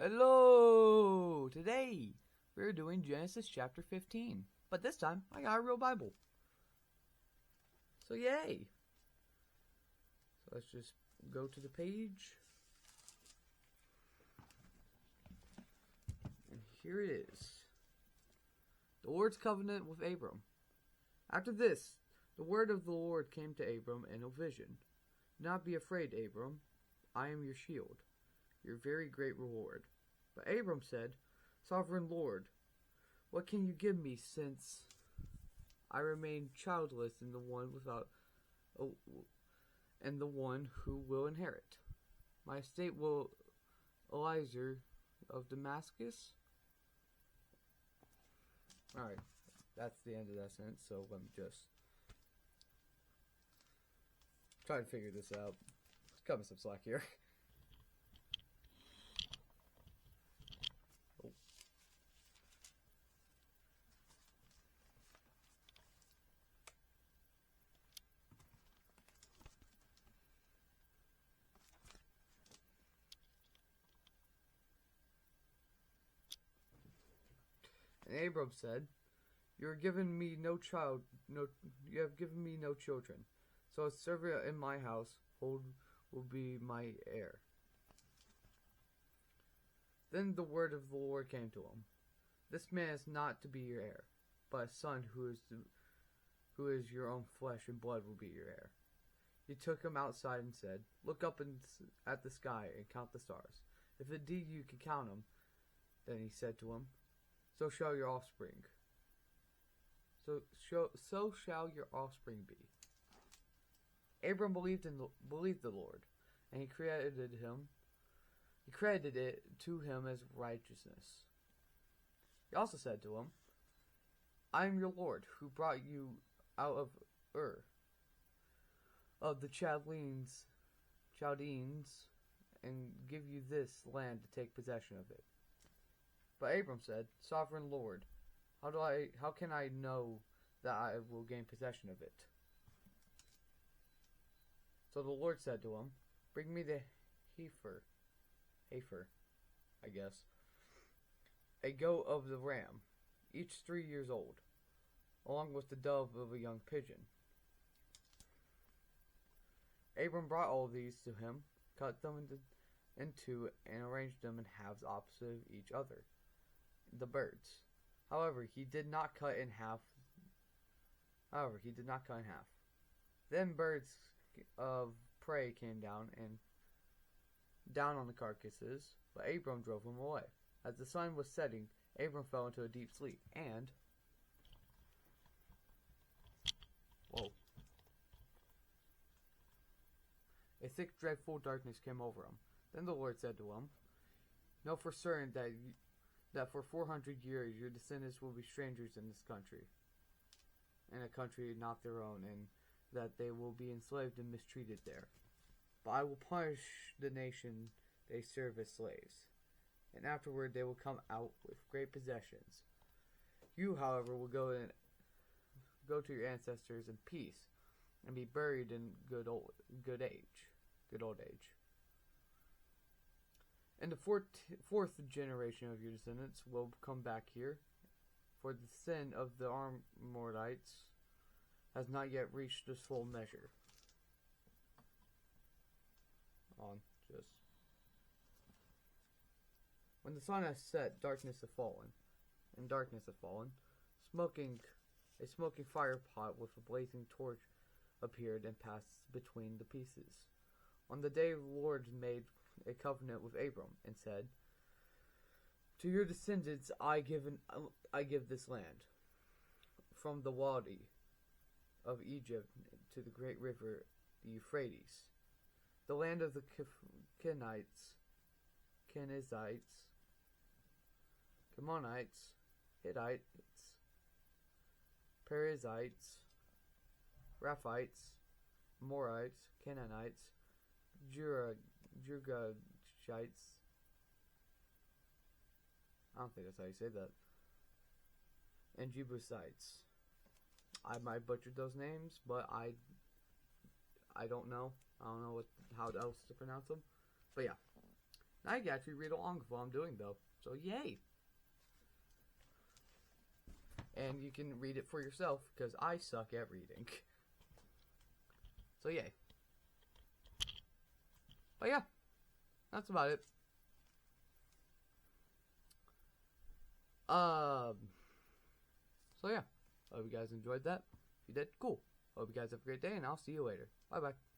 Hello! Today, we're doing Genesis chapter 15. But this time, I got a real Bible. So yay! So let's just go to the page. And here it is. The Lord's covenant with Abram. After this, the word of the Lord came to Abram in a vision. Do not be afraid, Abram. I am your shield, your very great reward. But Abram said, Sovereign Lord, what can you give me since I remain childless and the one who will inherit? My estate will Eliezer of Damascus. Alright, that's the end of that sentence, so let me just try to figure this out. Cut me some slack here. And Abram said, You have given me no children, so a servant in my household will be my heir. Then the word of the Lord came to him. This man is not to be your heir, but a son who is your own flesh and blood will be your heir. He took him outside and said, Look up at the sky and count the stars. If indeed you can count them, then he said to him, So shall your offspring. So shall your offspring be. Abram believed the Lord, and he credited it to him as righteousness. He also said to him, I am your Lord, who brought you out of Ur, of the Chaldeans, and give you this land to take possession of it. But Abram said, Sovereign Lord, how can I know that I will gain possession of it? So the Lord said to him, Bring me the heifer, I guess, a goat of the ram, each 3 years old, along with the dove of a young pigeon. Abram brought all these to him, cut them in two, and arranged them in halves opposite each other. The birds. However, he did not cut in half. Then birds of prey came down on the carcasses, but Abram drove them away. As the sun was setting, Abram fell into a deep sleep, and a thick, dreadful darkness came over him. Then the Lord said to him, Know for certain that for 400 years your descendants will be strangers in this country, in a country not their own, and that they will be enslaved and mistreated there. But I will punish the nation they serve as slaves, and afterward they will come out with great possessions. You, however, will go to your ancestors in peace, and be buried in good old age. And the fourth generation of your descendants will come back here, for the sin of the Amorites has not yet reached its full measure. When the sun has set, darkness has fallen. A smoking fire pot with a blazing torch appeared and passed between the pieces. On the day the Lord made a covenant with Abram and said, To your descendants I give this land, from the Wadi of Egypt to the great river, the Euphrates, the land of the Kenites, Kenizzites, Canaanites, Hittites, Perizzites, Raphites, Amorites, Canaanites, Girgashites. I don't think that's how you say that. And Jebusites. I might butcher those names, but I don't know. I don't know how else to pronounce them. But yeah. I can actually read along while I'm doing though. So yay! And you can read it for yourself because I suck at reading. So yay. But yeah, that's about it. So yeah, hope you guys enjoyed that. If you did, cool. Hope you guys have a great day, and I'll see you later. Bye bye.